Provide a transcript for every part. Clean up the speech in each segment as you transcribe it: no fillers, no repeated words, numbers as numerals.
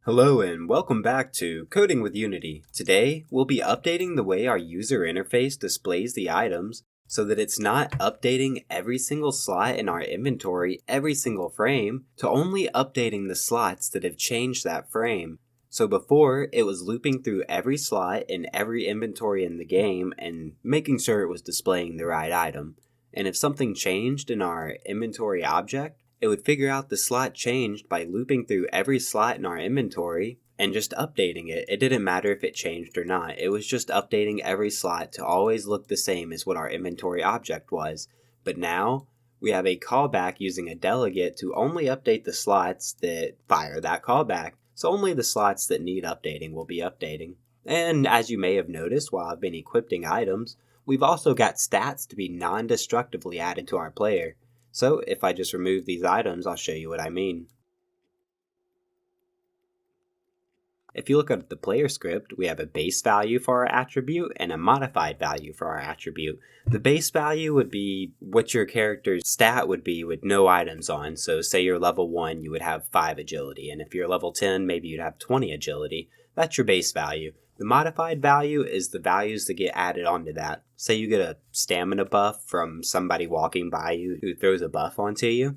Hello and welcome back to Coding with Unity. Today, we'll be updating the way our user interface displays the items so that it's not updating every single slot in our inventory every single frame to only updating the slots that have changed that frame. So before, it was looping through every slot in every inventory in the game and making sure it was displaying the right item. And if something changed in our inventory object, it would figure out the slot changed by looping through every slot in our inventory and just updating it. It didn't matter if it changed or not. It was just updating every slot to always look the same as what our inventory object was. But now, we have a callback using a delegate to only update the slots that fire that callback. So only the slots that need updating will be updating. And as you may have noticed while I've been equipping items, we've also got stats to be non-destructively added to our player. So if I just remove these items, I'll show you what I mean. If you look at the player script, we have a base value for our attribute and a modified value for our attribute. The base value would be what your character's stat would be with no items on. So say you're level 1, you would have 5 agility. And if you're level 10, maybe you'd have 20 agility. That's your base value. The modified value is the values that get added onto that. Say you get a stamina buff from somebody walking by you who throws a buff onto you.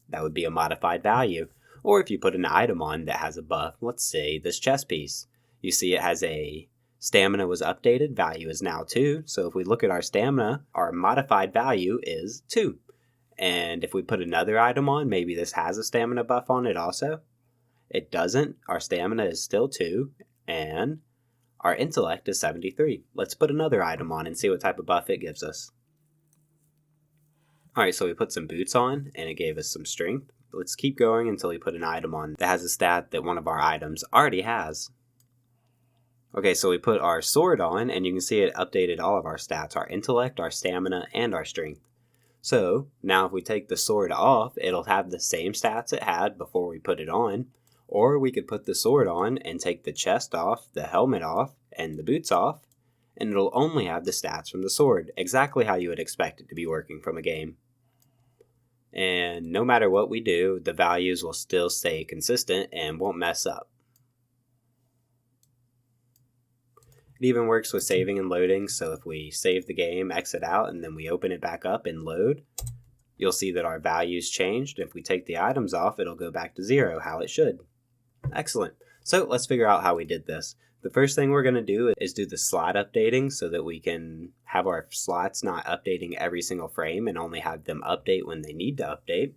That would be a modified value. Or if you put an item on that has a buff, let's say this chest piece. You see it has a stamina was updated, value is now 2. So if we look at our stamina, our modified value is 2. And if we put another item on, maybe this has a stamina buff on it also. It doesn't. Our stamina is still 2. And our intellect is 73. Let's put another item on and see what type of buff it gives us. Alright, so we put some boots on and it gave us some strength. Let's keep going until we put an item on that has a stat that one of our items already has. Okay, so we put our sword on and you can see it updated all of our stats, our intellect, our stamina, and our strength. So now if we take the sword off, it'll have the same stats it had before we put it on. Or we could put the sword on and take the chest off, the helmet off, and the boots off, and it'll only have the stats from the sword, exactly how you would expect it to be working from a game. And no matter what we do, the values will still stay consistent and won't mess up. It even works with saving and loading, so if we save the game, exit out, and then we open it back up and load, you'll see that our values changed. If we take the items off, it'll go back to 0, how it should. Excellent. So let's figure out how we did this. The first thing we're going to do is do the slot updating so that we can have our slots not updating every single frame and only have them update when they need to update.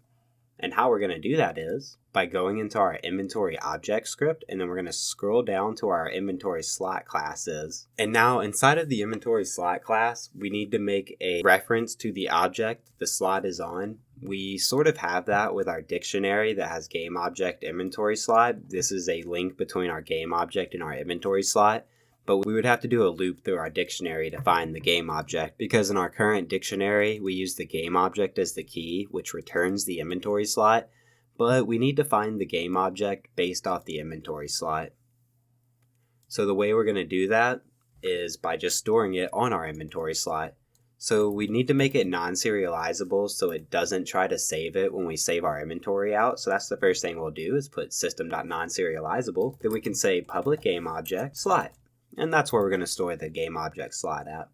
And how we're going to do that is by going into our inventory object script, and then we're going to scroll down to our inventory slot classes. And now inside of the inventory slot class, we need to make a reference to the object the slot is on. We sort of have that with our dictionary that has game object inventory slot. This is a link between our game object and our inventory slot. But we would have to do a loop through our dictionary to find the game object, because in our current dictionary, we use the game object as the key, which returns the inventory slot, but we need to find the game object based off the inventory slot. So the way we're going to do that is by just storing it on our inventory slot. So we need to make it non-serializable so it doesn't try to save it when we save our inventory out. So that's the first thing we'll do is put system.non-serializable. Then we can say public game object slot. And that's where we're going to store the game object slot at.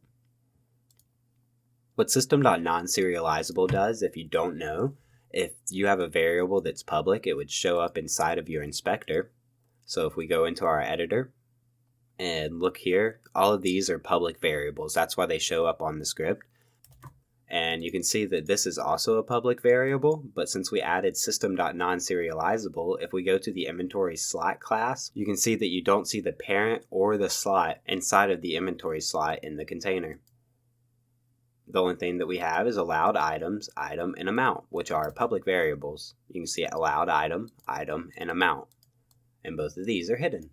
What system.non-serializable does, if you don't know, if you have a variable that's public, it would show up inside of your inspector. So if we go into our editor and look here, all of these are public variables. That's why they show up on the script. And you can see that this is also a public variable, but since we added system.non-serializable, if we go to the inventory slot class, you can see that you don't see the parent or the slot inside of the inventory slot in the container. The only thing that we have is allowed items, item, and amount, which are public variables. You can see allowed item, item, and amount. And both of these are hidden.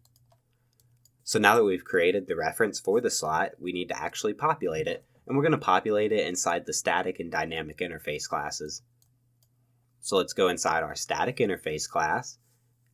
So now that we've created the reference for the slot, we need to actually populate it. And we're going to populate it inside the static and dynamic interface classes. So let's go inside our static interface class,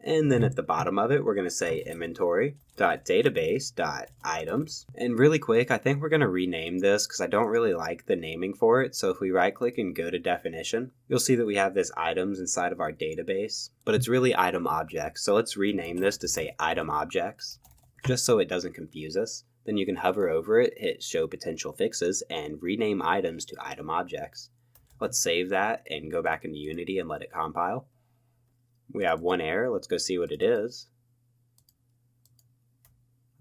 And then at the bottom of it, we're going to say inventory.database.items. And really quick, I think we're going to rename this because I don't really like the naming for it. So if we right click and go to definition, you'll see that we have this items inside of our database, but it's really item objects. So let's rename this to say item objects, just so it doesn't confuse us. Then you can hover over it, hit show potential fixes, and rename items to item objects. Let's save that and go back into Unity and let it compile. We have one error. Let's go see what it is.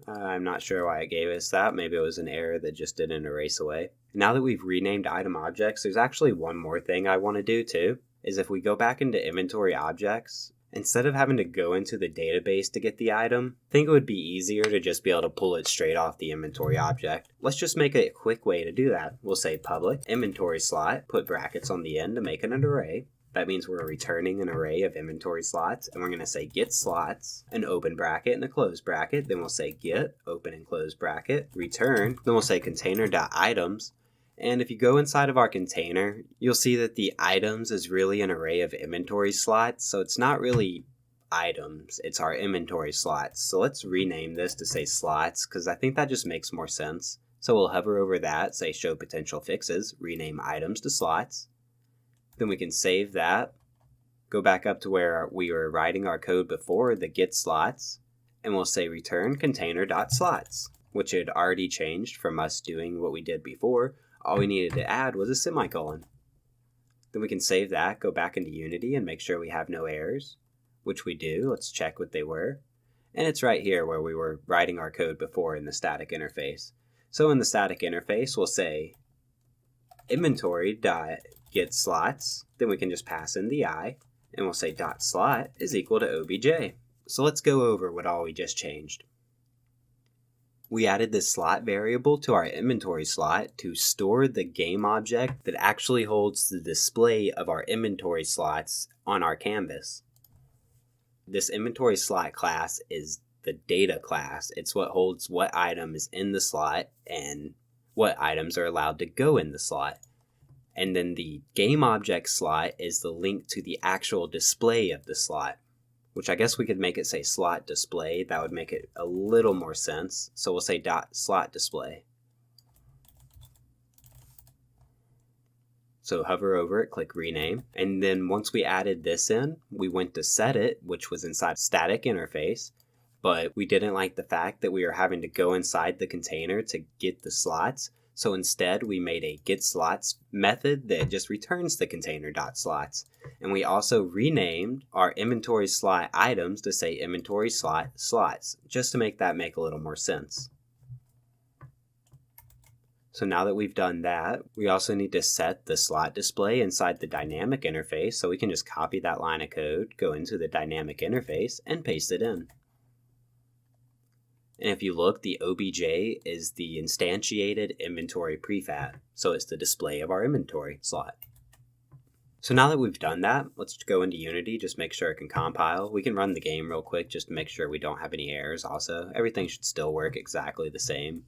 I'm not sure why it gave us that. Maybe it was an error that just didn't erase away. Now that we've renamed item objects, there's actually one more thing I want to do too, is if we go back into inventory objects, instead of having to go into the database to get the item, I think it would be easier to just be able to pull it straight off the inventory object. Let's just make a quick way to do that. We'll say public inventory slot, put brackets on the end to make it an array. That means we're returning an array of inventory slots, and we're going to say get slots, an open bracket and a close bracket. Then we'll say get open and close bracket, return. Then we'll say container.items. And if you go inside of our container, you'll see that the items is really an array of inventory slots. So it's not really items, it's our inventory slots. So let's rename this to say slots, because I think that just makes more sense. So we'll hover over that, say show potential fixes, rename items to slots. Then we can save that, go back up to where we were writing our code before, the get slots, and we'll say return container.slots, which had already changed from us doing what we did before. All we needed to add was a semicolon. Then we can save that, go back into Unity and make sure we have no errors, which we do. Let's check what they were. And it's right here where we were writing our code before in the static interface. So in the static interface, we'll say inventory.get slots, then we can just pass in the I, and we'll say .slot is equal to obj. So let's go over what all we just changed. We added this slot variable to our inventory slot to store the game object that actually holds the display of our inventory slots on our canvas. This inventory slot class is the data class. It's what holds what item is in the slot and what items are allowed to go in the slot. And then the game object slot is the link to the actual display of the slot, which I guess we could make it say slot display. That would make it a little more sense. So we'll say .slot display. So hover over it, click rename. And then once we added this in, we went to set it, which was inside static interface. But we didn't like the fact that we were having to go inside the container to get the slots. So instead, we made a getSlots method that just returns the container.slots. And we also renamed our inventory slot items to say inventory slot slots, just to make that make a little more sense. So now that we've done that, we also need to set the slot display inside the dynamic interface. So we can just copy that line of code, go into the dynamic interface, and paste it in. And if you look, the OBJ is the instantiated inventory prefab. So it's the display of our inventory slot. So now that we've done that, let's go into Unity, just make sure it can compile. We can run the game real quick just to make sure we don't have any errors also. Everything should still work exactly the same.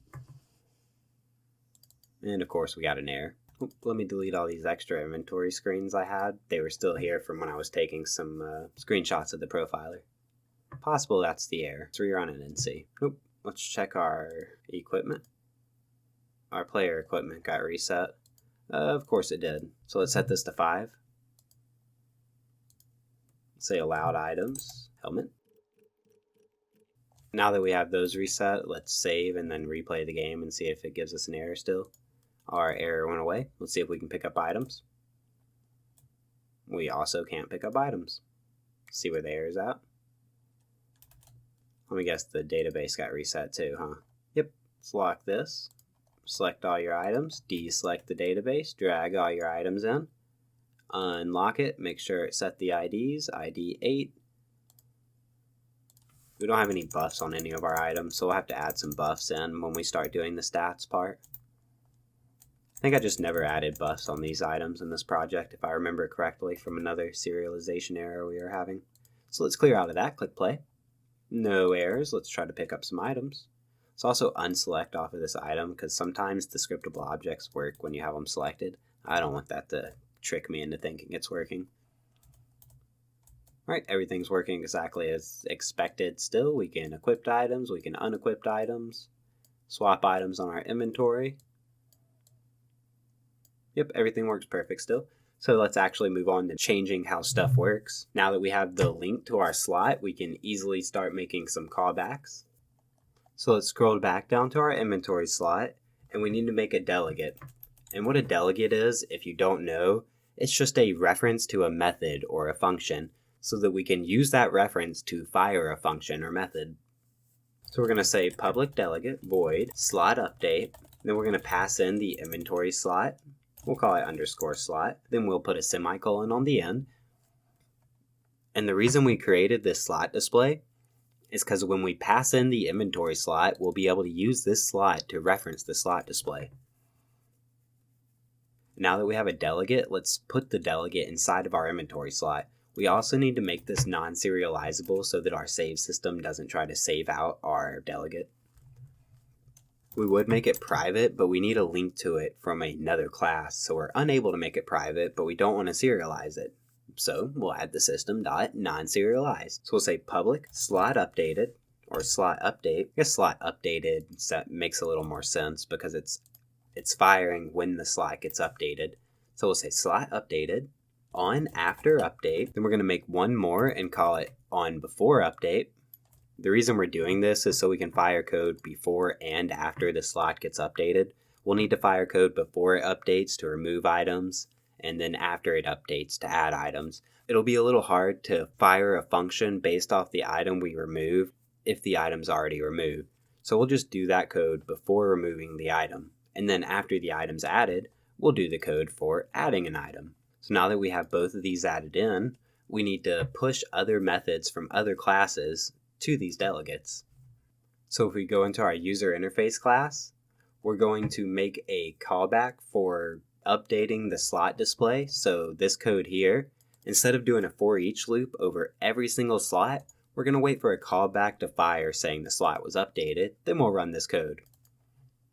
And of course we got an error. Let me delete all these extra inventory screens I had. They were still here from when I was taking some screenshots of the profiler. Possible that's the error. Let's rerun it and see. Nope. Let's check our equipment. Our player equipment got reset. Of course it did. So let's set this to 5. Say allowed items, helmet. Now that we have those reset, let's save and then replay the game and see if it gives us an error still. Our error went away. Let's see if we can pick up items. We also can't pick up items. See where the error is at. Let me guess the database got reset too, huh? Yep. Let's lock this. Select all your items. Deselect the database. Drag all your items in. Unlock it. Make sure it set the IDs. ID 8. We don't have any buffs on any of our items, so we'll have to add some buffs in when we start doing the stats part. I think I just never added buffs on these items in this project, if I remember correctly from another serialization error we were having. So let's clear out of that. Click play. No errors. Let's try to pick up some items. Let's also unselect off of this item because sometimes the scriptable objects work when you have them selected. I don't want that to trick me into thinking it's working. Alright, everything's working exactly as expected still. We can equip items, we can unequip items, swap items on our inventory. Yep, everything works perfect still. So let's actually move on to changing how stuff works. Now that we have the link to our slot, we can easily start making some callbacks. So let's scroll back down to our inventory slot, and we need to make a delegate. And what a delegate is, if you don't know, it's just a reference to a method or a function, so that we can use that reference to fire a function or method. So we're going to say public delegate void slot update. Then we're going to pass in the inventory slot. We'll call it underscore slot. Then we'll put a semicolon on the end. And the reason we created this slot display is because when we pass in the inventory slot, we'll be able to use this slot to reference the slot display. Now that we have a delegate, let's put the delegate inside of our inventory slot. We also need to make this non-serializable so that our save system doesn't try to save out our delegate. We would make it private, but we need a link to it from another class, so we're unable to make it private, but we don't want to serialize it. So we'll add the system.non-serialized. So we'll say public slot updated, or slot update. I guess slot updated makes a little more sense because it's firing when the slot gets updated. So we'll say slot updated on after update. Then we're going to make one more and call it on before update. The reason we're doing this is so we can fire code before and after the slot gets updated. We'll need to fire code before it updates to remove items, and then after it updates to add items. It'll be a little hard to fire a function based off the item we remove if the item's already removed. So we'll just do that code before removing the item. And then after the item's added, we'll do the code for adding an item. So now that we have both of these added in, we need to push other methods from other classes to these delegates. So if we go into our user interface class, we're going to make a callback for updating the slot display. So this code here, instead of doing a for each loop over every single slot, we're going to wait for a callback to fire saying the slot was updated, then we'll run this code.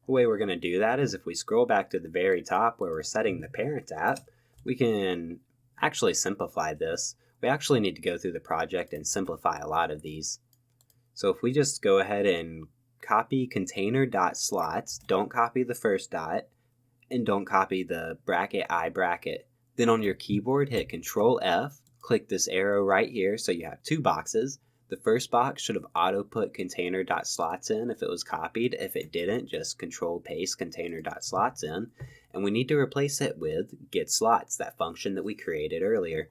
The way we're going to do that is if we scroll back to the very top where we're setting the parent app, we can actually simplify this. We actually need to go through the project and simplify a lot of these. So if we just go ahead and copy container.slots, don't copy the first dot, and don't copy the bracket I bracket. Then on your keyboard, hit Control F, click this arrow right here so you have two boxes. The first box should have auto put container.slots in if it was copied. If it didn't, just Control paste container.slots in. And we need to replace it with getSlots, that function that we created earlier.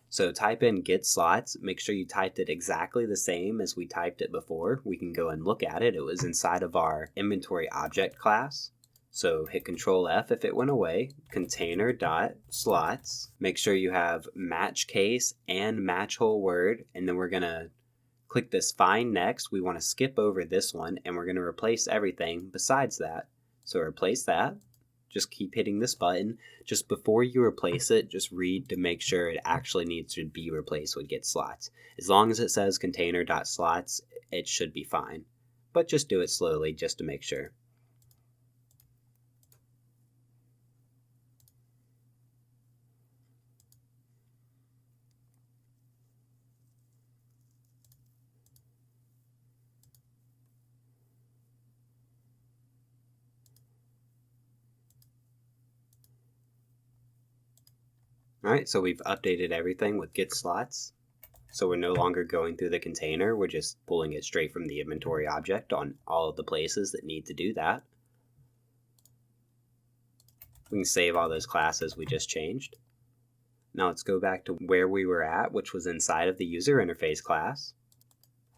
So type in getSlots, make sure you typed it exactly the same as we typed it before. We can go and look at it. It was inside of our inventory object class. So hit Control F if it went away, container.slots. Make sure you have match case and match whole word, and then we're going to click this find next. We want to skip over this one, and we're going to replace everything besides that. So replace that. Just keep hitting this button. Just before you replace it, just read to make sure it actually needs to be replaced with getSlots. As long as it says container.slots, it should be fine. But just do it slowly just to make sure. Alright, so we've updated everything with getSlots. So we're no longer going through the container, we're just pulling it straight from the inventory object on all of the places that need to do that. We can save all those classes we just changed. Now let's go back to where we were at, which was inside of the user interface class.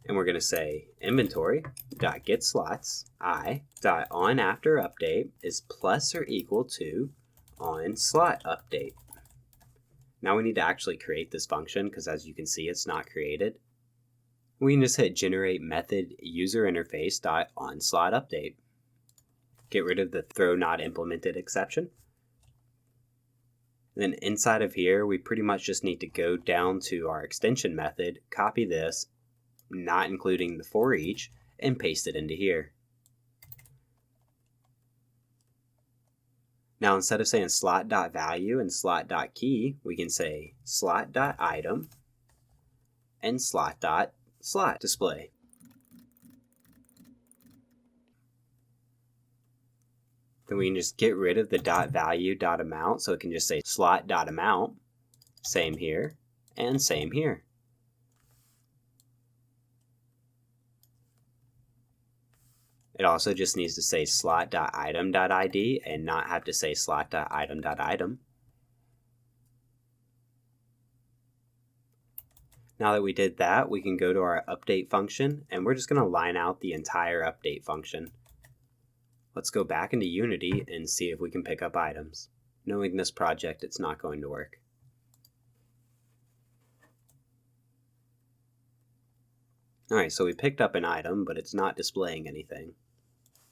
And we're going to say inventory.getSlots i.onAfterUpdate is plus or equal to onSlotUpdate. Now we need to actually create this function because as you can see it's not created. We can just hit generate method user interface.onSlotUpdate. Get rid of the throw not implemented exception. Then inside of here we pretty much just need to go down to our extension method, copy this, not including the for each, and paste it into here. Now instead of saying slot.value and slot.key, we can say slot.item and slot.slot display. Then we can just get rid of the .value.amount, so it can just say slot.amount. Same here, and same here. It also just needs to say slot.item.id and not have to say slot.item.item. Now that we did that, we can go to our update function, and we're just going to line out the entire update function. Let's go back into Unity and see if we can pick up items. Knowing this project, it's not going to work. Alright, so we picked up an item, but it's not displaying anything.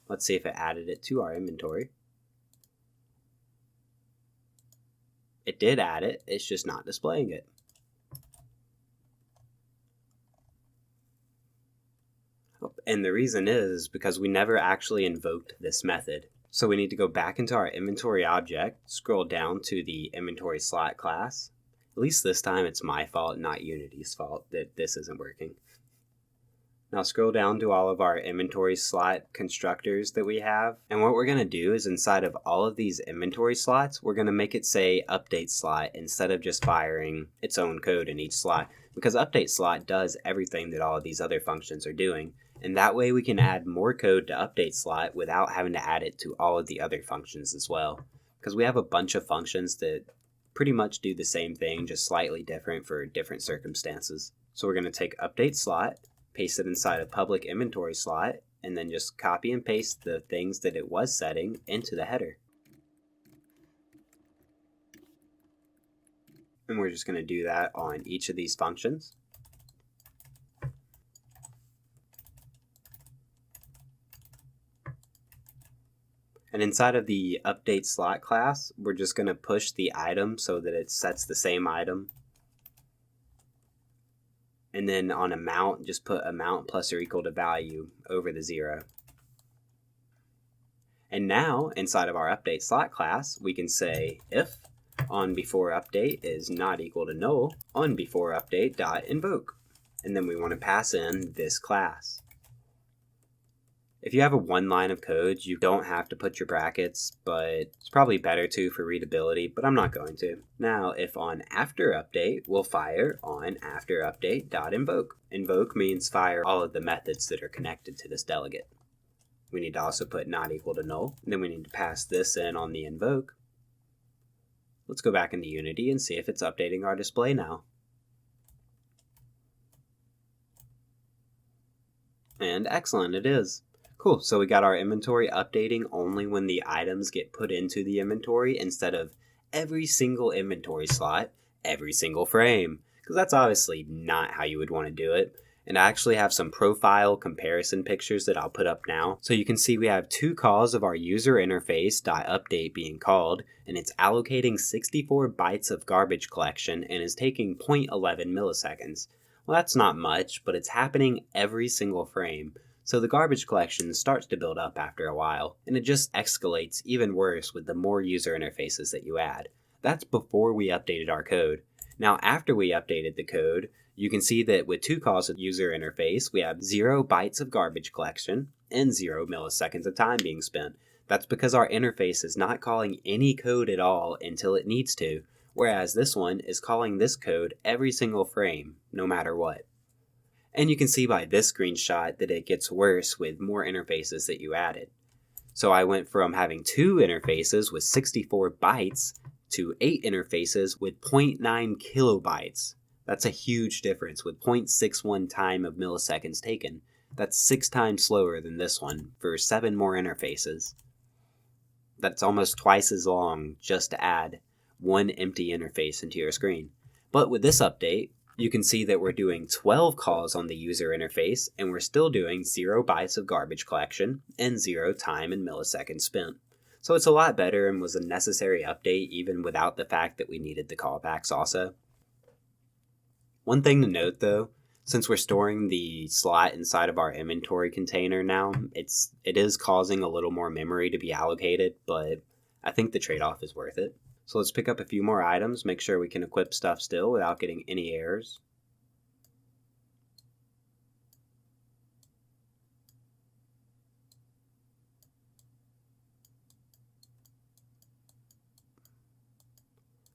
Let's see if it added it to our inventory. It did add it, it's just not displaying it. And the reason is because we never actually invoked this method. So we need to go back into our inventory object, scroll down to the inventory slot class. At least this time it's my fault, not Unity's fault, that this isn't working. Now scroll down to all of our inventory slot constructors that we have. And what we're going to do is inside of all of these inventory slots, we're going to make it say update slot instead of just firing its own code in each slot. Because update slot does everything that all of these other functions are doing. And that way we can add more code to update slot without having to add it to all of the other functions as well. Because we have a bunch of functions that pretty much do the same thing, just slightly different for different circumstances. So we're going to take update slot, paste it inside a public inventory slot, and then just copy and paste the things that it was setting into the header. And we're just going to do that on each of these functions. And inside of the update slot class, we're just going to push the item so that it sets the same item. And then on amount, just put amount plus or equal to value over the 0. And now, inside of our update slot class, we can say if onBeforeUpdate is not equal to null, onBeforeUpdate.invoke. And then we want to pass in this class. If you have a one line of code, you don't have to put your brackets, but it's probably better to for readability, but I'm not going to. Now, if on after update, we'll fire on afterUpdate.invoke. Invoke means fire all of the methods that are connected to this delegate. We need to also put not equal to null, and then we need to pass this in on the invoke. Let's go back into Unity and see if it's updating our display now. And excellent, it is. Cool, so we got our inventory updating only when the items get put into the inventory instead of every single inventory slot, every single frame. Because that's obviously not how you would want to do it. And I actually have some profile comparison pictures that I'll put up now. So you can see we have two calls of our user interface.update being called, and it's allocating 64 bytes of garbage collection and is taking 0.11 milliseconds. Well, that's not much, but it's happening every single frame. So the garbage collection starts to build up after a while, and it just escalates even worse with the more user interfaces that you add. That's before we updated our code. Now after we updated the code, you can see that with two calls of user interface, we have 0 bytes of garbage collection and 0 milliseconds of time being spent. That's because our interface is not calling any code at all until it needs to, whereas this one is calling this code every single frame, no matter what. And you can see by this screenshot that it gets worse with more interfaces that you added. So I went from having 2 interfaces with 64 bytes to 8 interfaces with 0.9 kilobytes. That's a huge difference with 0.61 time of milliseconds taken. That's 6 times slower than this one for 7 more interfaces. That's almost twice as long just to add one empty interface into your screen. But with this update, you can see that we're doing 12 calls on the user interface, and we're still doing 0 bytes of garbage collection and 0 time and milliseconds spent. So it's a lot better and was a necessary update even without the fact that we needed the callbacks also. One thing to note though, since we're storing the slot inside of our inventory container now, it is causing a little more memory to be allocated, but I think the trade-off is worth it. So let's pick up a few more items, make sure we can equip stuff still without getting any errors.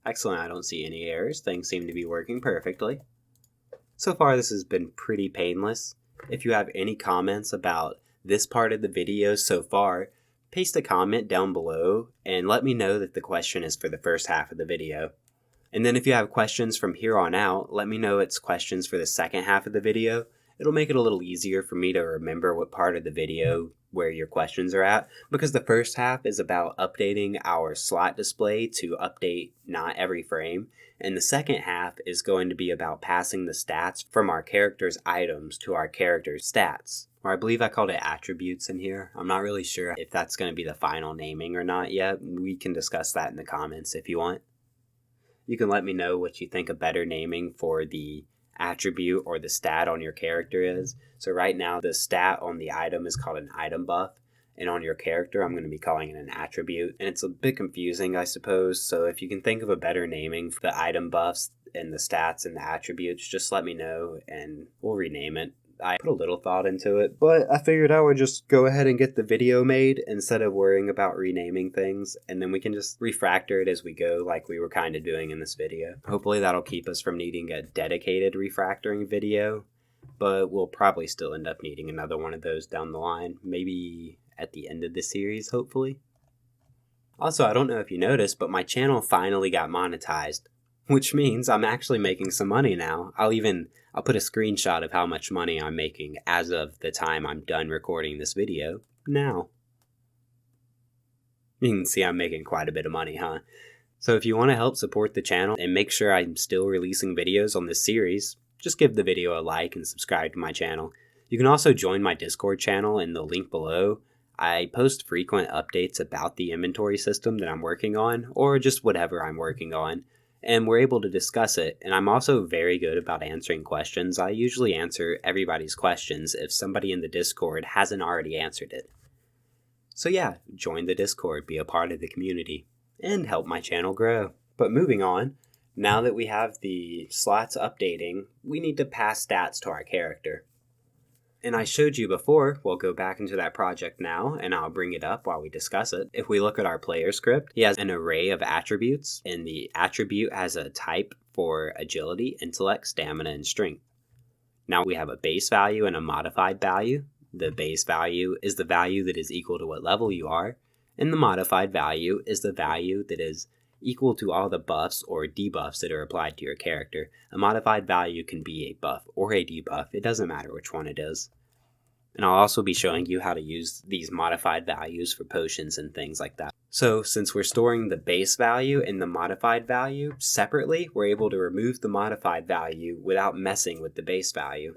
Excellent, I don't see any errors. Things seem to be working perfectly. So far this has been pretty painless. If you have any comments about this part of the video so far, paste a comment down below and let me know that the question is for the first half of the video. And then if you have questions from here on out, let me know it's questions for the second half of the video. It'll make it a little easier for me to remember what part of the video where your questions are at, because the first half is about updating our slot display to update not every frame, and the second half is going to be about passing the stats from our character's items to our character's stats. Or I believe I called it attributes in here. I'm not really sure if that's going to be the final naming or not yet. We can discuss that in the comments if you want. You can let me know what you think a better naming for the attribute or the stat on your character is. So right now the stat on the item is called an item buff, and on your character I'm going to be calling it an attribute, and it's a bit confusing I suppose. So if you can think of a better naming for the item buffs and the stats and the attributes, just let me know and we'll rename it. I put a little thought into it, but I figured I would just go ahead and get the video made instead of worrying about renaming things, and then we can just refactor it as we go like we were kind of doing in this video. Hopefully that'll keep us from needing a dedicated refactoring video, but we'll probably still end up needing another one of those down the line, maybe at the end of the series, hopefully. Also, I don't know if you noticed, but my channel finally got monetized, which means I'm actually making some money now. I'll put a screenshot of how much money I'm making as of the time I'm done recording this video now. You can see I'm making quite a bit of money, huh? So if you want to help support the channel and make sure I'm still releasing videos on this series, just give the video a like and subscribe to my channel. You can also join my Discord channel in the link below. I post frequent updates about the inventory system that I'm working on, or just whatever I'm working on, and we're able to discuss it. And I'm also very good about answering questions. I usually answer everybody's questions if somebody in the Discord hasn't already answered it. So yeah, join the Discord, be a part of the community, and help my channel grow. But moving on, now that we have the slots updating, we need to pass stats to our character. And I showed you before, we'll go back into that project now, and I'll bring it up while we discuss it. If we look at our player script, he has an array of attributes, and the attribute has a type for agility, intellect, stamina, and strength. Now we have a base value and a modified value. The base value is the value that is equal to what level you are, and the modified value is the value that is equal to all the buffs or debuffs that are applied to your character. A modified value can be a buff or a debuff, it doesn't matter which one it is. And I'll also be showing you how to use these modified values for potions and things like that. So since we're storing the base value and the modified value separately, we're able to remove the modified value without messing with the base value.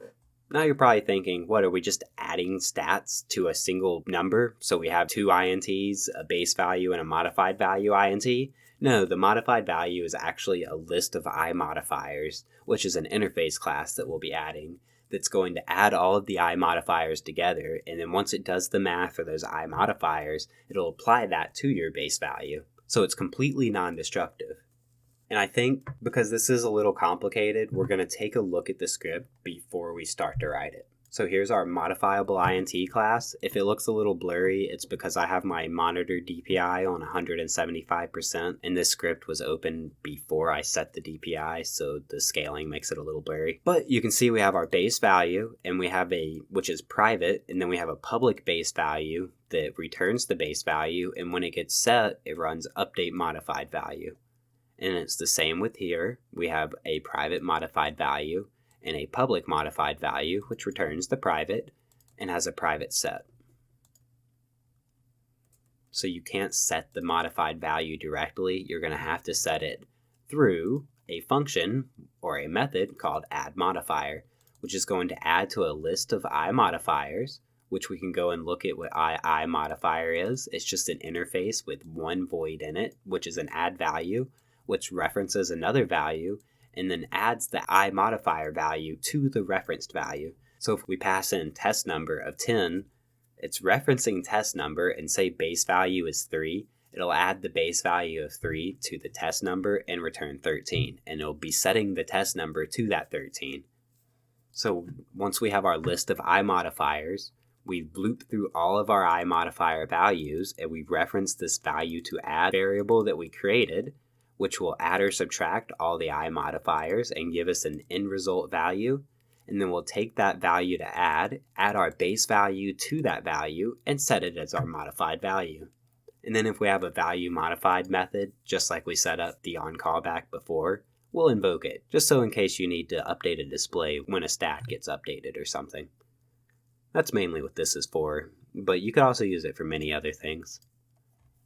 Now you're probably thinking, what, are we just adding stats to a single number? So we have two ints, a base value and a modified value int? No, the modified value is actually a list of modifiers, which is an interface class that we'll be adding that's going to add all of the modifiers together, and then once it does the math for those modifiers, it'll apply that to your base value. So it's completely non-destructive. And I think because this is a little complicated, we're going to take a look at the script before we start to write it. So here's our modifiable int class. If it looks a little blurry, it's because I have my monitor DPI on 175%, and this script was open before I set the DPI, so the scaling makes it a little blurry. But you can see we have our base value, and we have which is private, and then we have a public base value that returns the base value, and when it gets set, it runs update modified value. And it's the same with here. We have a private modified value and a public modified value, which returns the private and has a private set. So you can't set the modified value directly. You're going to have to set it through a function or a method called add modifier, which is going to add to a list of modifiers, which we can go and look at what I modifier is. It's just an interface with one void in it, which is an add value, which references another value, and then adds the modifier value to the referenced value. So if we pass in test number of 10, it's referencing test number and say base value is 3. It'll add the base value of 3 to the test number and return 13. And it'll be setting the test number to that 13. So once we have our list of modifiers, we loop through all of our modifier values and we reference this value to add variable that we created. which will add or subtract all the I modifiers and give us an end result value. And then we'll take that value to add our base value to that value, and set it as our modified value. And then if we have a value modified method, just like we set up the onCallback before, we'll invoke it, just so in case you need to update a display when a stat gets updated or something. That's mainly what this is for, but you could also use it for many other things.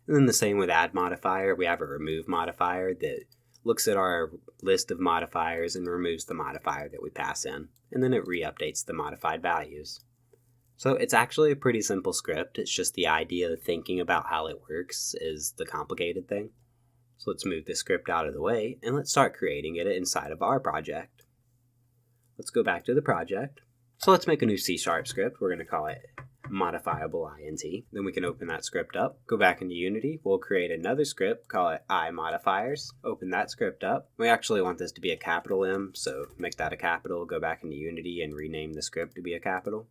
And then the same with add modifier, we have a remove modifier that looks at our list of modifiers and removes the modifier that we pass in, and then it re-updates the modified values. So it's actually a pretty simple script. It's just the idea of thinking about how it works is the complicated thing. So let's move this script out of the way and let's start creating it inside of our project. Let's go back to the project. So let's make a new C# script. We're going to call it modifiable int. Then we can open that script up. Go back into Unity. We'll create another script, call it I modifiers. Open that script up. We actually want this to be a capital M, so make that a capital. Go back into Unity and rename the script to be a capital.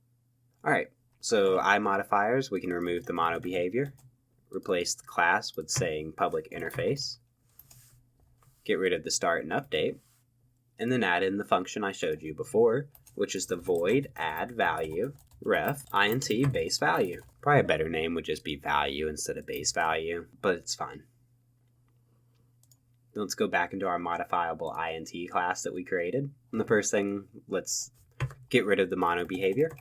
Alright, so I modifiers, we can remove the mono behavior, replace the class with saying public interface, get rid of the start and update, and then add in the function I showed you before, which is the void add value ref int base value. Probably a better name would just be value instead of base value, but it's fine. Let's go back into our modifiable int class that we created. And the first thing, let's get rid of the mono behavior.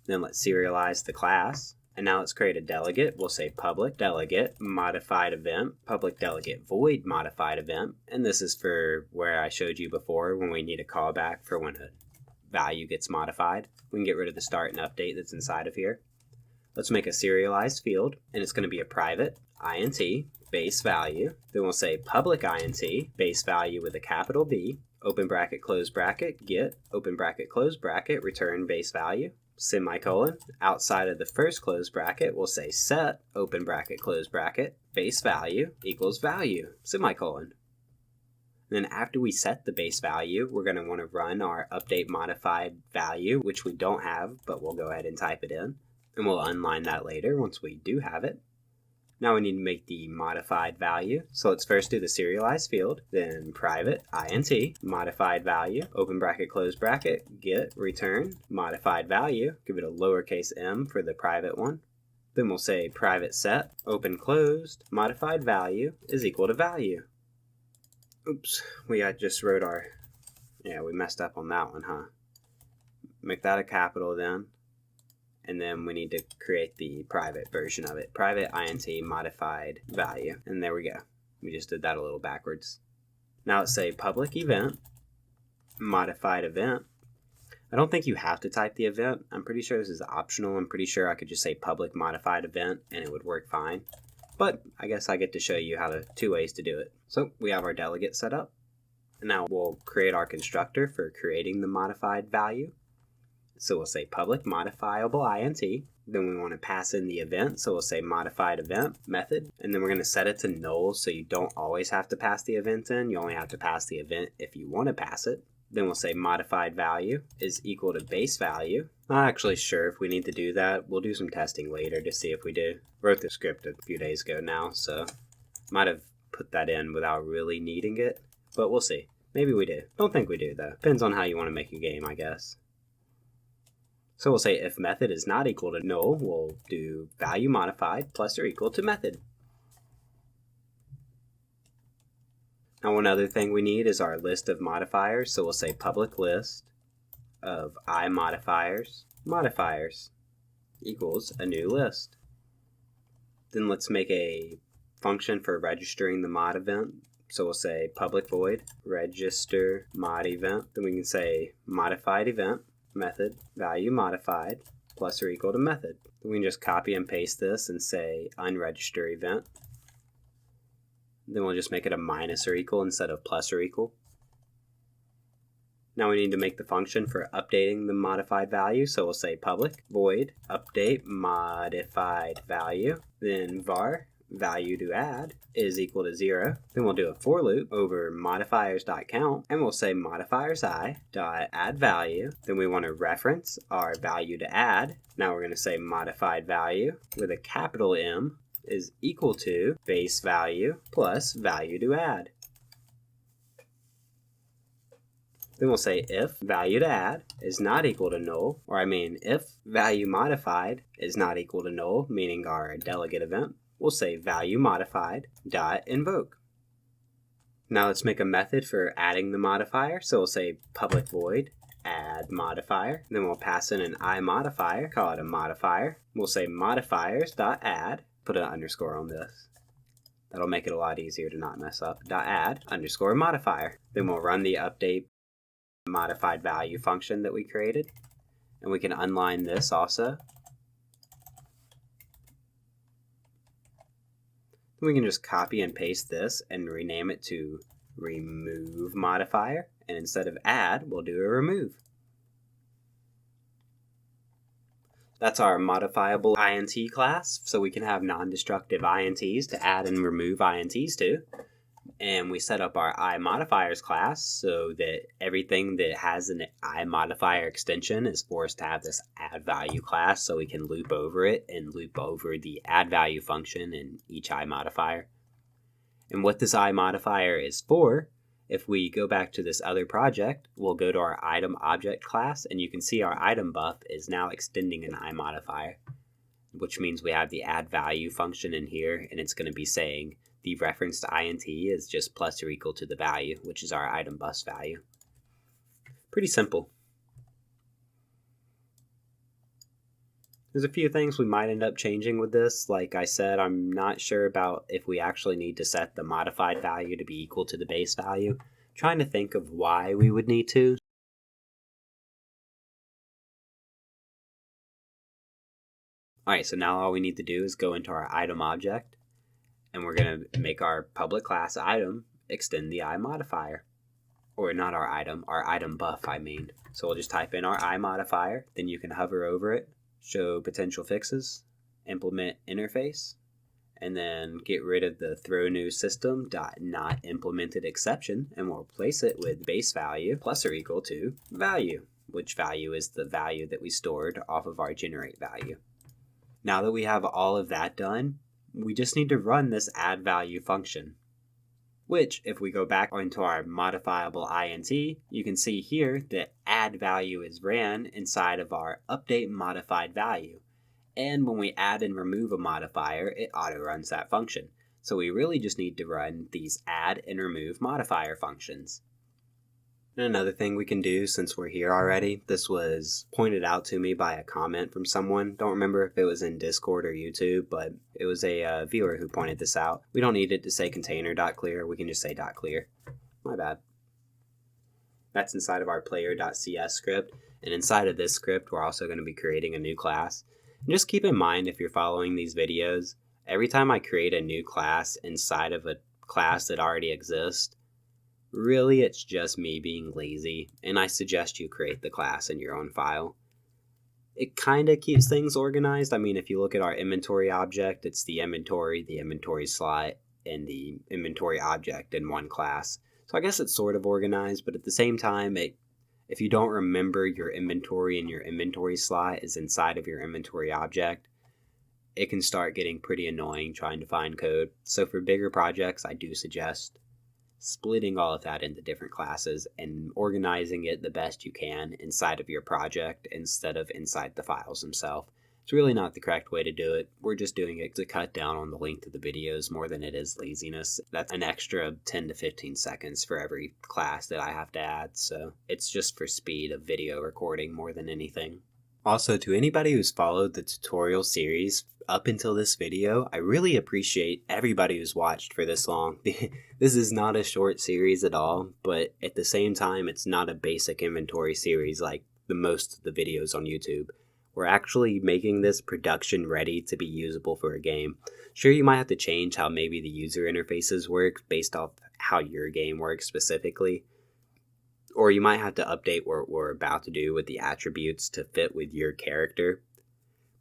Then let's serialize the class. And now let's create a delegate. We'll say public delegate modified event, public delegate void modified event. And this is for where I showed you before when we need a callback for when a value gets modified. We can get rid of the start and update that's inside of here. Let's make a serialized field, and it's going to be a private int base value. Then we'll say public int base value with a capital B, open bracket, close bracket, get, open bracket, close bracket, return base value, semicolon. Outside of the first close bracket, we'll say set, open bracket, close bracket, base value equals value, semicolon. Then after we set the base value, we're going to want to run our update modified value, which we don't have, but we'll go ahead and type it in. And we'll unline that later once we do have it. Now we need to make the modified value. So let's first do the serialized field, then private int modified value, open bracket, close bracket, get, return, modified value. Give it a lowercase m for the private one. Then we'll say private set, open closed, modified value is equal to value. Oops, we just wrote we messed up on that one, huh? Make that a capital then. And then we need to create the private version of it. Private int modified value. And there we go. We just did that a little backwards. Now let's say public event, modified event. I don't think you have to type the event. I'm pretty sure this is optional. I'm pretty sure I could just say public modified event and it would work fine. But I guess I get to show you two ways to do it. So we have our delegate set up. And now we'll create our constructor for creating the modified value. So we'll say public modifiable int. Then we want to pass in the event. So we'll say modified event method. And then we're going to set it to null so you don't always have to pass the event in. You only have to pass the event if you want to pass it. Then we'll say modified value is equal to base value. Not actually sure if we need to do that. We'll do some testing later to see if we do. Wrote the script a few days ago now, so might have put that in without really needing it. But we'll see. Maybe we do. Don't think we do though. Depends on how you want to make a game, I guess. So we'll say if method is not equal to null, we'll do value modified plus or equal to method. Now one other thing we need is our list of modifiers. So we'll say public list of I modifiers equals a new list. Then let's make a function for registering the mod event. So we'll say public void register mod event. Then we can say modified event method value modified plus or equal to method. Then we can just copy and paste this and say unregister event. Then we'll just make it a minus or equal instead of plus or equal. Now we need to make the function for updating the modified value. So we'll say public void update modified value. Then var value to add is equal to 0. Then we'll do a for loop over modifiers.count and we'll say modifiers I dot add value. Then we want to reference our value to add. Now we're going to say modified value with a capital M is equal to base value plus value to add. Then we'll say if value to add is not equal to null, or if value modified is not equal to null, meaning our delegate event, we'll say value modified dot invoke. Now let's make a method for adding the modifier. So we'll say public void add modifier. Then we'll pass in an I modifier, call it a modifier. We'll say modifiers.add, put an underscore on this. That'll make it a lot easier to not mess up. .add underscore modifier. Then we'll run the update modified value function that we created. And we can unline this also. Then we can just copy and paste this and rename it to remove modifier. And instead of add, we'll do a remove. That's our modifiable int class, so we can have non-destructive ints to add and remove ints to. And we set up our iModifiers class so that everything that has an iModifier extension is forced to have this add value class, so we can loop over it and loop over the add value function in each iModifier. And what this iModifier is for, if we go back to this other project, we'll go to our item object class, and you can see our item buff is now extending an iModifier, which means we have the add value function in here, and it's going to be saying the referenced int is just plus or equal to the value, which is our item bus value. Pretty simple. There's a few things we might end up changing with this. Like I said, I'm not sure about if we actually need to set the modified value to be equal to the base value. I'm trying to think of why we would need to. Alright, so now all we need to do is go into our item object, and we're going to make our public class item extend the I modifier. Or not our item buff, I mean. So we'll just type in our I modifier, then you can hover over it, show potential fixes, implement interface, and then get rid of the throw new system dot not implemented exception, and we'll replace it with base value plus or equal to value, which value is the value that we stored off of our generate value. Now that we have all of that done, we just need to run this add value function, which if we go back into our modifiable int, you can see here that add value is ran inside of our update modified value. And when we add and remove a modifier, it auto runs that function. So we really just need to run these add and remove modifier functions. And another thing we can do since we're here already, this was pointed out to me by a comment from someone. Don't remember if it was in Discord or YouTube, but it was a viewer who pointed this out. We don't need it to say container.clear, we can just say .clear. My bad. That's inside of our player.cs script, and inside of this script we're also going to be creating a new class. And just keep in mind, if you're following these videos, every time I create a new class inside of a class that already exists, really, it's just me being lazy, and I suggest you create the class in your own file. It kind of keeps things organized. I mean, if you look at our inventory object, it's the inventory slot, and the inventory object in one class. So I guess it's sort of organized, but at the same time, if you don't remember your inventory and your inventory slot is inside of your inventory object, it can start getting pretty annoying trying to find code. So for bigger projects, I do suggest splitting all of that into different classes and organizing it the best you can inside of your project instead of inside the files themselves. It's really not the correct way to do it. We're just doing it to cut down on the length of the videos more than it is laziness. That's an extra 10 to 15 seconds for every class that I have to add, so it's just for speed of video recording more than anything. Also, to anybody who's followed the tutorial series up until this video, I really appreciate everybody who's watched for this long. This is not a short series at all, but at the same time, it's not a basic inventory series like most of the videos on YouTube. We're actually making this production ready to be usable for a game. Sure, you might have to change how maybe the user interfaces work based off how your game works specifically. Or you might have to update what we're about to do with the attributes to fit with your character.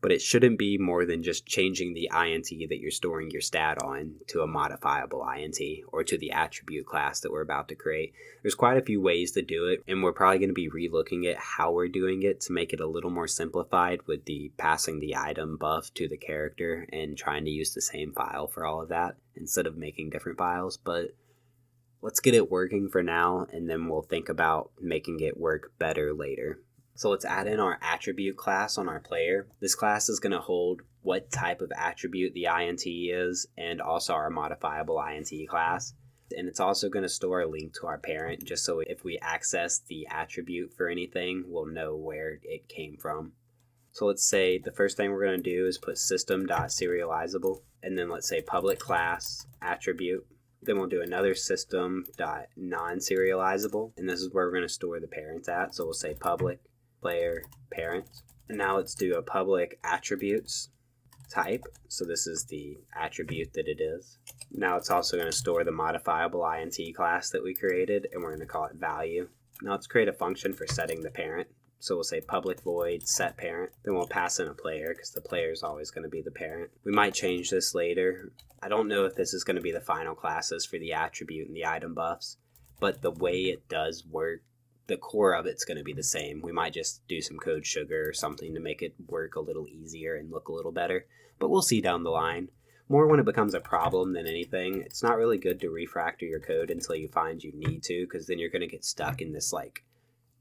But it shouldn't be more than just changing the int that you're storing your stat on to a modifiable int or to the attribute class that we're about to create. There's quite a few ways to do it, and we're probably going to be relooking at how we're doing it to make it a little more simplified with the passing the item buff to the character and trying to use the same file for all of that instead of making different files. But Let's get it working for now, and then we'll think about making it work better later. So let's add in our attribute class on our player. This class is going to hold what type of attribute the int is, and also our modifiable int class. And it's also going to store a link to our parent, just so if we access the attribute for anything, we'll know where it came from. So let's say the first thing we're going to do is put system.serializable, and then let's say public class attribute. Then we'll do another system.non-serializable, and this is where we're going to store the parents at. So we'll say public player parent. And now let's do a public attributes type. So this is the attribute that it is. Now it's also going to store the modifiable int class that we created, and we're going to call it value. Now let's create a function for setting the parent. So we'll say public void set parent. Then we'll pass in a player because the player is always going to be the parent. We might change this later. I don't know if this is going to be the final classes for the attribute and the item buffs, but the way it does work, the core of it's going to be the same. We might just do some code sugar or something to make it work a little easier and look a little better, but we'll see down the line. More when it becomes a problem than anything. It's not really good to refactor your code until you find you need to, because then you're going to get stuck in this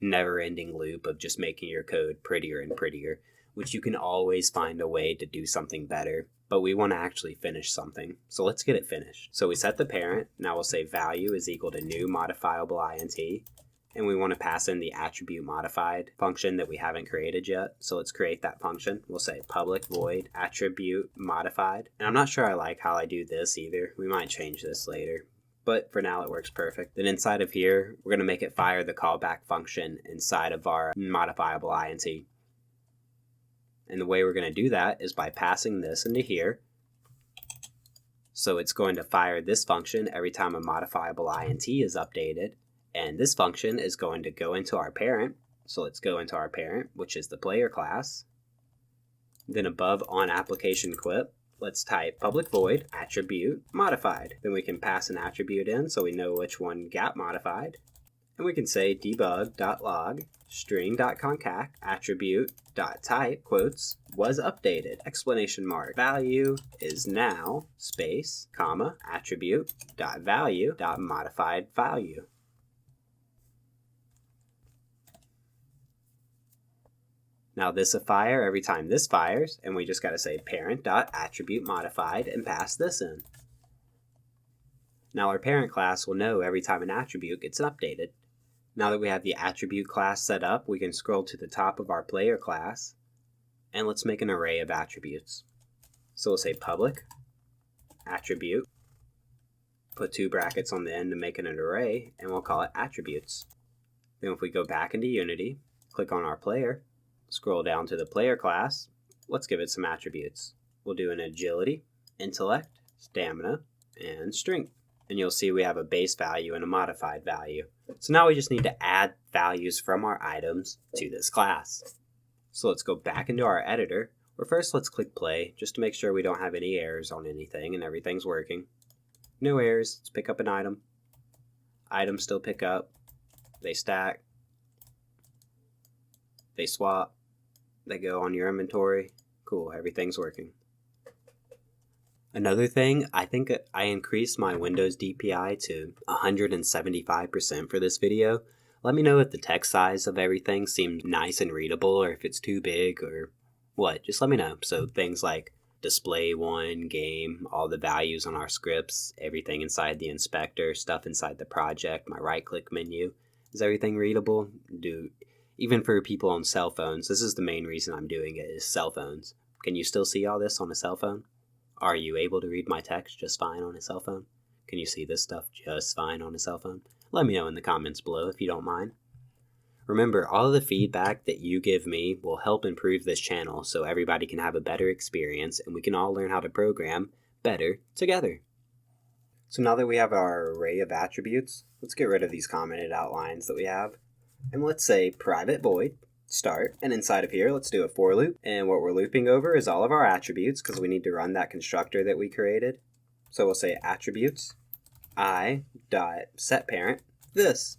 never-ending loop of just making your code prettier and prettier, which you can always find a way to do something better, but we want to actually finish something. So let's get it finished. So we set the parent. Now we'll say value is equal to new modifiable int, and we want to pass in the attribute modified function that we haven't created yet. So let's create that function. We'll say public void attribute modified. And I'm not sure I like how I do this either. We might change this later, but for now it works perfect. Then inside of here, we're going to make it fire the callback function inside of our modifiable int. And the way we're going to do that is by passing this into here. So it's going to fire this function every time a modifiable int is updated. And this function is going to go into our parent. So let's go into our parent, which is the player class. Then above on application quip, let's type public void attribute modified. Then we can pass an attribute in so we know which one got modified. And we can say debug.log string.concat attribute.type quotes was updated exclamation mark value is now space comma attribute.value.modified value. Now this will fire every time this fires, and we just got to say parent.attribute modified and pass this in. Now our parent class will know every time an attribute gets updated. Now that we have the attribute class set up, we can scroll to the top of our player class, and let's make an array of attributes. So we'll say public attribute, put 2 brackets on the end to make it an array, and we'll call it attributes. Then if we go back into Unity, click on our player, scroll down to the player class, let's give it some attributes. We'll do an agility, intellect, stamina, and strength. And you'll see we have a base value and a modified value. So now we just need to add values from our items to this class. So let's go back into our editor, or first let's click play just to make sure we don't have any errors on anything and everything's working. No errors, let's pick up an item. Items still pick up, they stack, they swap, they go on your inventory. Cool, everything's working. Another thing, I think I increased my Windows DPI to 175% for this video. Let me know if the text size of everything seems nice and readable, or if it's too big, or what. Just let me know. So things like display one, game, all the values on our scripts, everything inside the inspector, stuff inside the project, my right-click menu. Is everything readable? Even for people on cell phones, this is the main reason I'm doing it, is cell phones. Can you still see all this on a cell phone? Are you able to read my text just fine on a cell phone? Can you see this stuff just fine on a cell phone? Let me know in the comments below if you don't mind. Remember, all of the feedback that you give me will help improve this channel so everybody can have a better experience and we can all learn how to program better together. So now that we have our array of attributes, let's get rid of these commented outlines that we have. And let's say private void start, and inside of here let's do a for loop, and what we're looping over is all of our attributes because we need to run that constructor that we created. So we'll say attributes i.setParent this.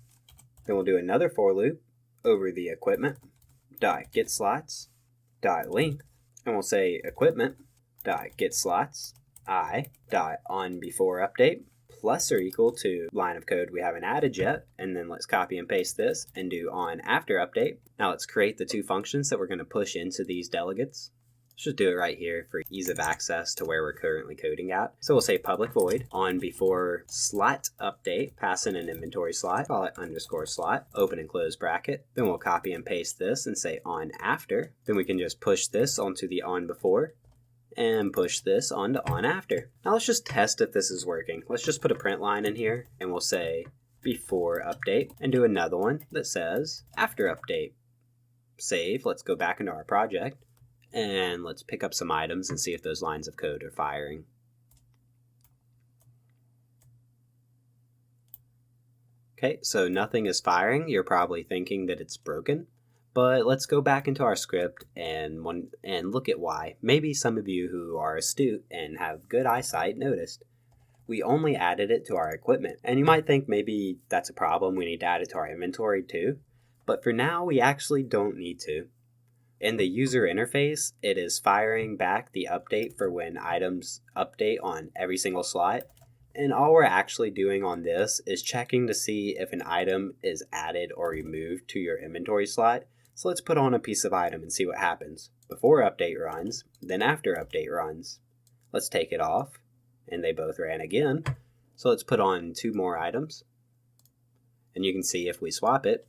Then we'll do another for loop over the equipment.getSlots.length, and we'll say equipment.getSlots i.onBeforeUpdate plus or equal to line of code we haven't added yet, and then let's copy and paste this and do on after update. Now let's create the two functions that we're going to push into these delegates. Let's just do it right here for ease of access to where we're currently coding at. So we'll say public void on before slot update, pass in an inventory slot, call it underscore slot, open and close bracket. Then we'll copy and paste this and say on after. Then we can just push this onto the on before and push this onto on after. Now let's just test if this is working. Let's just put a print line in here and we'll say before update and do another one that says after update. Save, let's go back into our project. And let's pick up some items and see if those lines of code are firing. Okay, so nothing is firing. You're probably thinking that it's broken, but let's go back into our script and look at why. Maybe some of you who are astute and have good eyesight noticed. We only added it to our equipment, and you might think maybe that's a problem. We need to add it to our inventory too, but for now we actually don't need to. In the user interface, it is firing back the update for when items update on every single slot. And all we're actually doing on this is checking to see if an item is added or removed to your inventory slot. So let's put on a piece of item and see what happens. Before update runs, then after update runs. Let's take it off, and they both ran again. So let's put on 2 more items. And you can see if we swap it,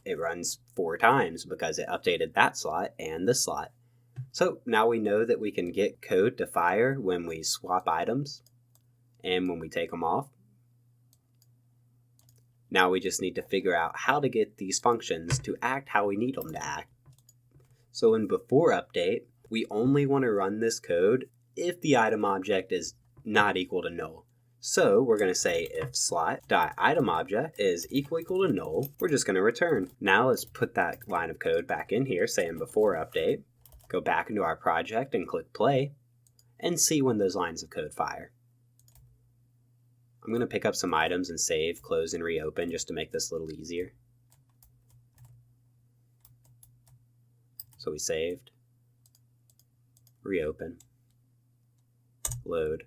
it runs 4 times because it updated that slot and this slot. So now we know that we can get code to fire when we swap items and when we take them off. Now we just need to figure out how to get these functions to act how we need them to act. So in before update, we only want to run this code if the item object is not equal to null. So we're going to say if slot.itemObject is equal to null, we're just going to return. Now let's put that line of code back in here, saying before update, go back into our project and click play, and see when those lines of code fire. I'm going to pick up some items and save, close, and reopen just to make this a little easier. So we saved, reopen, load.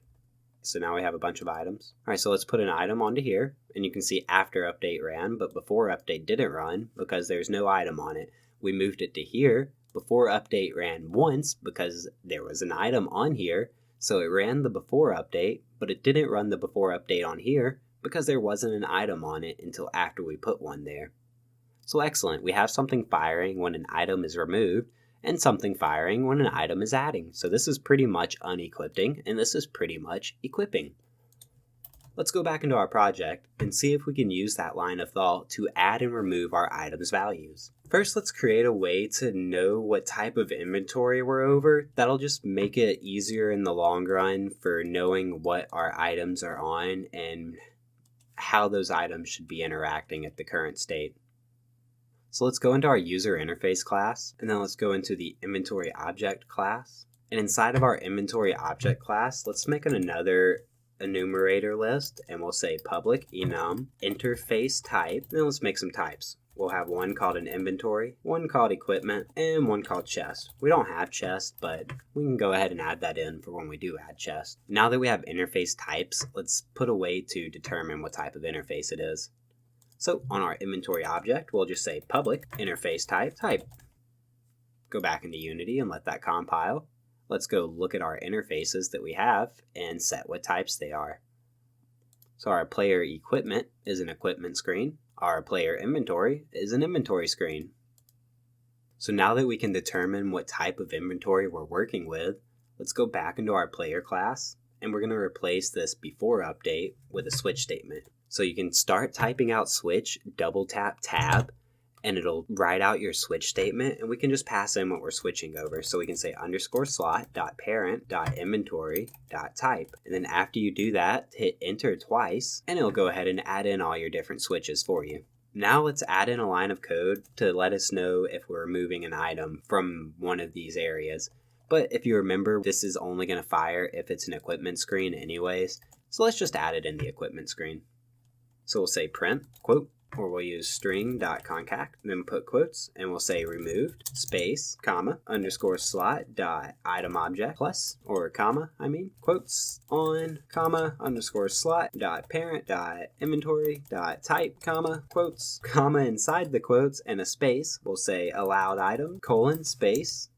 So now we have a bunch of items. All right, so let's put an item onto here, and you can see after update ran, but before update didn't run because there's no item on it. We moved it to here. Before update ran once because there was an item on here, so it ran the before update, but it didn't run the before update on here because there wasn't an item on it until after we put one there. So excellent, we have something firing when an item is removed, and something firing when an item is adding. So this is pretty much unequipping, and this is pretty much equipping. Let's go back into our project and see if we can use that line of thought to add and remove our items' values. First, let's create a way to know what type of inventory we're over. That'll just make it easier in the long run for knowing what our items are on and how those items should be interacting at the current state. So let's go into our user interface class, and then let's go into the inventory object class. And inside of our inventory object class, let's make another enumerator list, and we'll say public enum interface type. And then let's make some types. We'll have one called an inventory, one called equipment, and one called chest. We don't have chest, but we can go ahead and add that in for when we do add chest. Now that we have interface types, let's put a way to determine what type of interface it is. So on our inventory object, we'll just say public interface type. Go back into Unity and let that compile. Let's go look at our interfaces that we have and set what types they are. So our player equipment is an equipment screen. Our player inventory is an inventory screen. So now that we can determine what type of inventory we're working with, let's go back into our player class, and we're going to replace this before update with a switch statement. So you can start typing out switch, double tap tab, and it'll write out your switch statement, and we can just pass in what we're switching over. So we can say underscore slot.parent.inventory.type. And then after you do that, hit enter twice, and it'll go ahead and add in all your different switches for you. Now let's add in a line of code to let us know if we're removing an item from one of these areas. But if you remember, this is only going to fire if it's an equipment screen anyways. So let's just add it in the equipment screen. So we'll say print, quote, or we'll use string.concat, then put quotes, and we'll say removed, space, comma, underscore slot dot item object plus, or comma, quotes on, comma, underscore slot dot parent dot inventory dot type, comma, quotes, comma inside the quotes, and a space. We'll say allowed item, colon, space.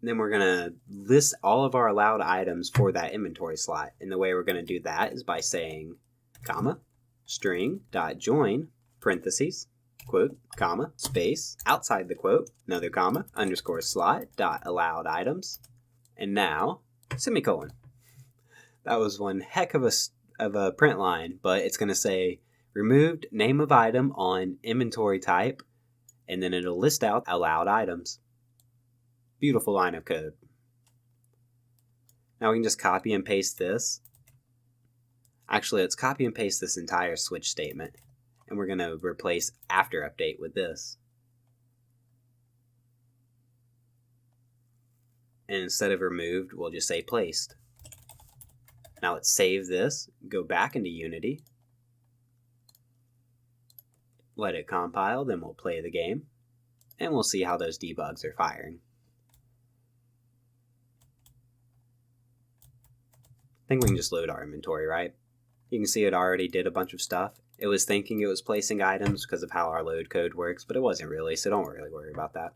Then we're going to list all of our allowed items for that inventory slot. And the way we're going to do that is by saying, comma, string dot join, parentheses, quote, comma, space, outside the quote, another comma, underscore slot dot allowed items, and now semicolon. That was one heck of a print line, but it's going to say removed name of item on inventory type, and then it'll list out allowed items. Beautiful line of code. Now we can just copy and paste this. Actually, let's copy and paste this entire switch statement, and we're going to replace after update with this. And instead of removed, we'll just say placed. Now let's save this, go back into Unity, let it compile, then we'll play the game, and we'll see how those debugs are firing. I think we can just load our inventory, right? You can see it already did a bunch of stuff. It was thinking it was placing items because of how our load code works, but it wasn't really, so don't really worry about that.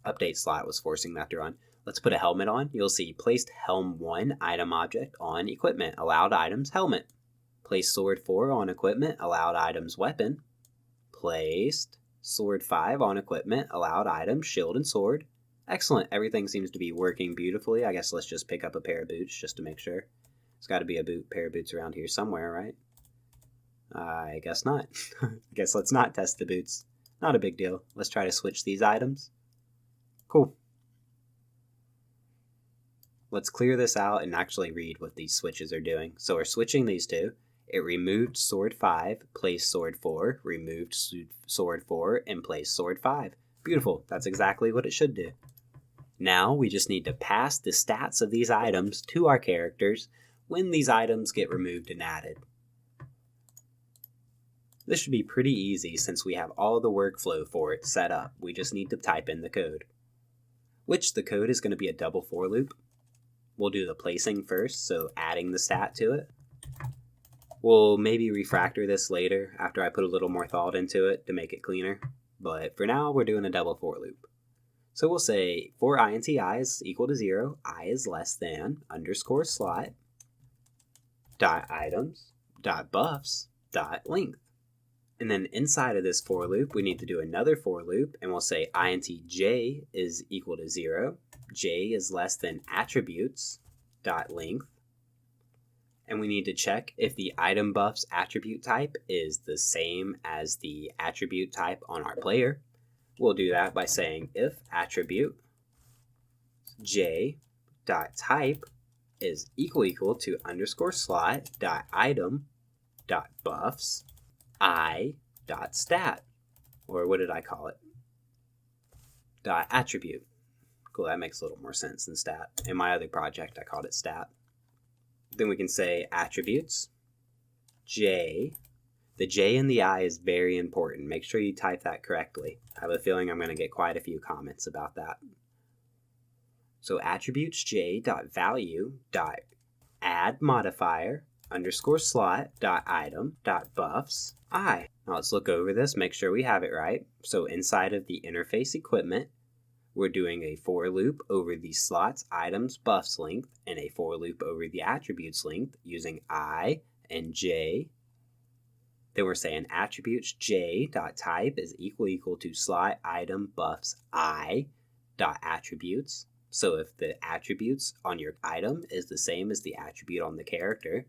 Update slot was forcing that to run. Let's put a helmet on. You'll see placed helm 1 item object on equipment, allowed items helmet. Placed sword 4 on equipment, allowed items weapon. Placed sword 5 on equipment, allowed items shield and sword. Excellent. Everything seems to be working beautifully. I guess let's just pick up a pair of boots just to make sure. There's got to be a pair of boots around here somewhere, right? I guess not. I guess let's not test the boots. Not a big deal. Let's try to switch these items. Cool. Let's clear this out and actually read what these switches are doing. So we're switching these two. It removed sword 5, placed sword 4, removed sword 4, and placed sword 5. Beautiful. That's exactly what it should do. Now we just need to pass the stats of these items to our characters when these items get removed and added. This should be pretty easy since we have all the workflow for it set up. We just need to type in the code. Which the code is going to be a double for loop. We'll do the placing first, so adding the stat to it. We'll maybe refactor this later after I put a little more thought into it to make it cleaner. But for now, we're doing a double for loop. So we'll say for int I is equal to 0, I is less than, underscore slot, dot items, dot buffs, dot length. And then inside of this for loop, we need to do another for loop, and we'll say int j is equal to 0, j is less than attributes, dot length. And we need to check if the item buffs attribute type is the same as the attribute type on our player. We'll do that by saying if attribute j dot type is equal to underscore slot dot item dot buffs I dot stat, or what did I call it? Dot attribute. Cool, that makes a little more sense than stat. In my other project, I called it stat. Then we can say attributes j. The j and the I is very important. Make sure you type that correctly. I have a feeling I'm going to get quite a few comments about that. So attributes j dot value dot add modifier underscore slot dot item dot buffs I. Now let's look over this, make sure we have it right. So inside of the interface equipment, we're doing a for loop over the slots, items, buffs length, and a for loop over the attributes length using I and j. Then we're saying attributes j dot type is equal to slot item buffs I dot attributes. So if the attributes on your item is the same as the attribute on the character,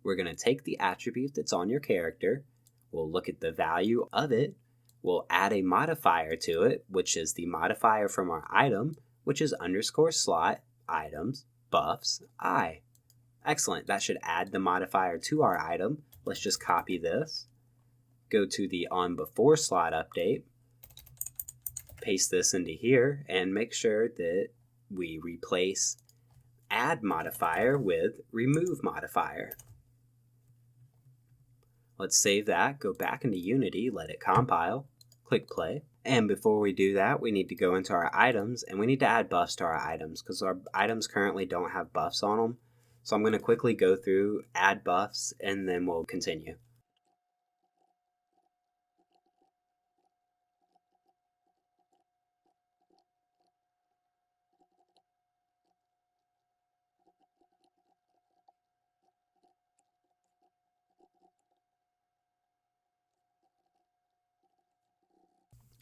we're going to take the attribute that's on your character, we'll look at the value of it, we'll add a modifier to it, which is the modifier from our item, which is underscore slot items buffs I. Excellent. That should add the modifier to our item. Let's just copy this, go to the on before slot update, paste this into here, and make sure that we replace add modifier with remove modifier. Let's save that, go back into Unity, let it compile, click play. And before we do that, we need to go into our items and we need to add buffs to our items because our items currently don't have buffs on them. So I'm going to quickly go through, add buffs, and then we'll continue.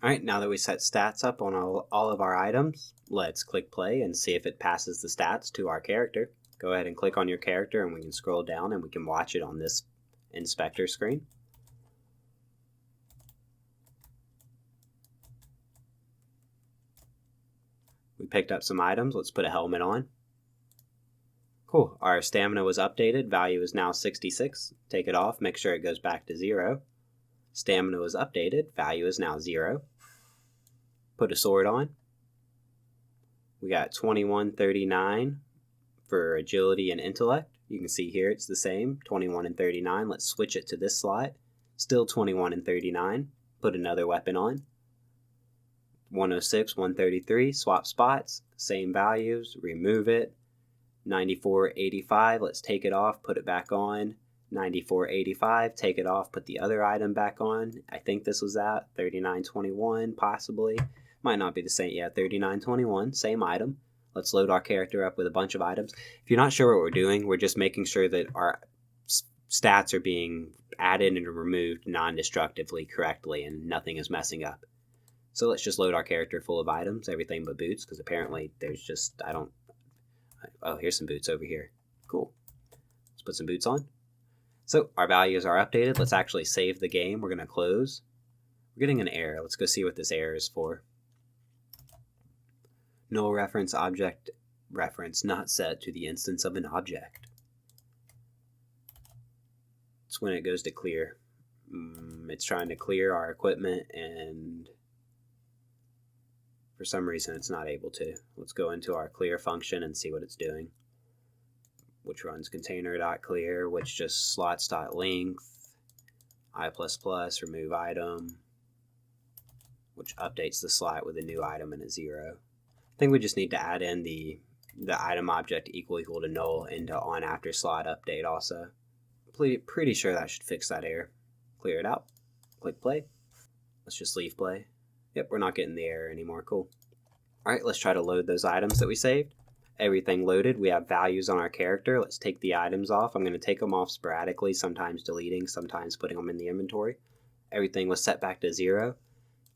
Alright, now that we set stats up on all of our items, let's click play and see if it passes the stats to our character. Go ahead and click on your character and we can scroll down and we can watch it on this inspector screen. We picked up some items. Let's put a helmet on. Cool. Our stamina was updated. Value is now 66. Take it off. Make sure it goes back to 0. Stamina was updated. Value is now 0. Put a sword on. We got 2139 for agility and intellect. You can see here it's the same, 21 and 39. Let's switch it to this slot. Still 21 and 39. Put another weapon on. 106, 133. Swap spots. Same values. Remove it. 94.85. Let's take it off. Put it back on. 94.85. Take it off. Put the other item back on. I think this was at 39.21 possibly. Might not be the same. Yeah, 39.21, same item. Let's load our character up with a bunch of items. If you're not sure what we're doing, we're just making sure that our stats are being added and removed non-destructively correctly and nothing is messing up. So let's just load our character full of items, everything but boots, because apparently there's just, oh, here's some boots over here. Cool. Let's put some boots on. So our values are updated. Let's actually save the game. We're going to close. We're getting an error. Let's go see what this error is for. Null reference object reference not set to the instance of an object. It's when it goes to clear. It's trying to clear our equipment and for some reason it's not able to. Let's go into our clear function and see what it's doing. Which runs container.clear, which just slots.length, I++, remove item, which updates the slot with a new item and a 0. I think we just need to add in the item object equal to null into on after slot update also. Pretty sure that should fix that error. Clear it out. Click play. Let's just leave play. Yep, we're not getting the error anymore. Cool. Alright, let's try to load those items that we saved. Everything loaded. We have values on our character. Let's take the items off. I'm going to take them off sporadically, sometimes deleting, sometimes putting them in the inventory. Everything was set back to 0.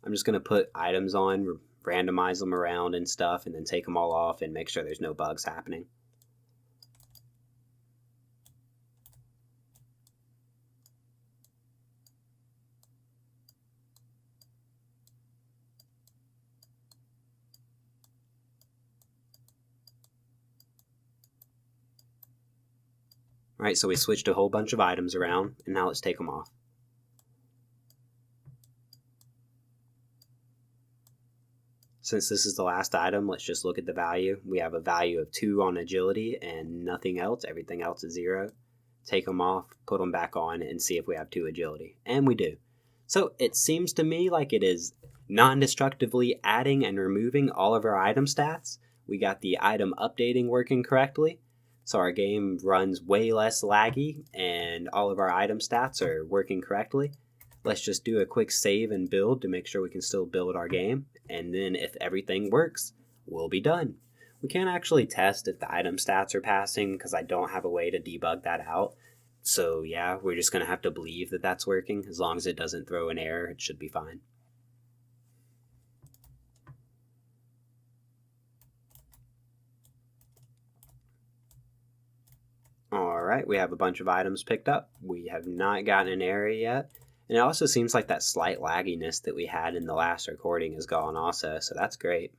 I'm just going to put items on, randomize them around and stuff, and then take them all off and make sure there's no bugs happening. Alright, so we switched a whole bunch of items around, and now let's take them off. Since this is the last item, let's just look at the value. We have a value of 2 on agility and nothing else. Everything else is 0. Take them off, put them back on, and see if we have 2 agility. And we do. So it seems to me like it is non-destructively adding and removing all of our item stats. We got the item updating working correctly. So our game runs way less laggy and all of our item stats are working correctly. Let's just do a quick save and build to make sure we can still build our game. And then if everything works, we'll be done. We can't actually test if the item stats are passing because I don't have a way to debug that out. So yeah, we're just going to have to believe that that's working. As long as it doesn't throw an error, it should be fine. Alright, we have a bunch of items picked up. We have not gotten an error yet. And it also seems like that slight lagginess that we had in the last recording is gone also, so that's great.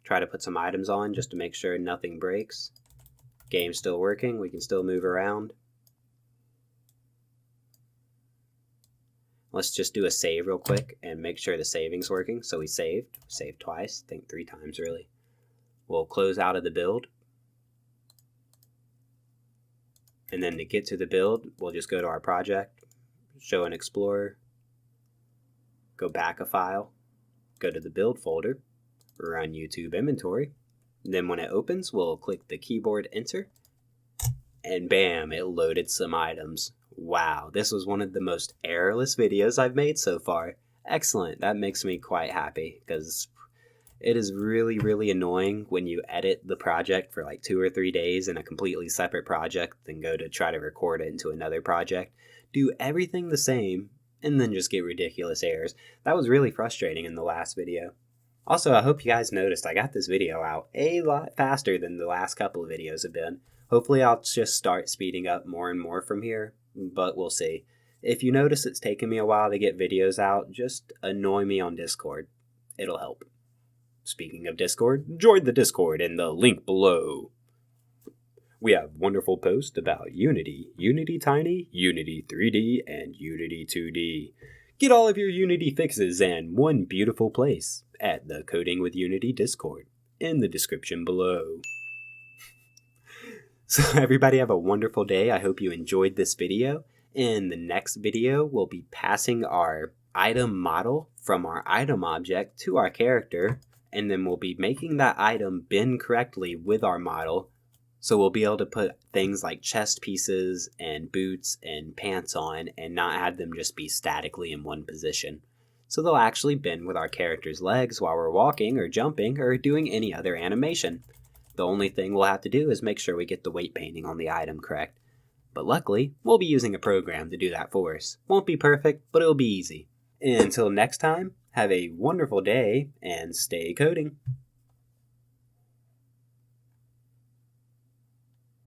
Try to put some items on just to make sure nothing breaks. Game's still working, we can still move around. Let's just do a save real quick and make sure the saving's working. So we saved twice, I think 3 times really. We'll close out of the build. And then to get to the build, we'll just go to our project. show in Explorer, go back a file, go to the build folder, run YouTube inventory. Then when it opens, we'll click the keyboard enter, and bam, it loaded some items. Wow, this was one of the most errorless videos I've made so far. Excellent, that makes me quite happy, because it is really, really annoying when you edit the project for like 2 or 3 days in a completely separate project, then go to try to record it into another project, do everything the same, and then just get ridiculous errors. That was really frustrating in the last video. Also, I hope you guys noticed I got this video out a lot faster than the last couple of videos have been. Hopefully I'll just start speeding up more and more from here, but we'll see. If you notice it's taking me a while to get videos out, just annoy me on Discord. It'll help. Speaking of Discord, join the Discord in the link below. We have wonderful posts about Unity, Unity Tiny, Unity3D, and Unity2D. Get all of your Unity fixes in one beautiful place at the Coding with Unity Discord in the description below. So everybody have a wonderful day. I hope you enjoyed this video. In the next video, we'll be passing our item model from our item object to our character, and then we'll be making that item bin correctly with our model. So we'll be able to put things like chest pieces and boots and pants on and not have them just be statically in one position. So they'll actually bin with our character's legs while we're walking or jumping or doing any other animation. The only thing we'll have to do is make sure we get the weight painting on the item correct. But luckily, we'll be using a program to do that for us. Won't be perfect, but it'll be easy. Until next time, have a wonderful day and stay coding.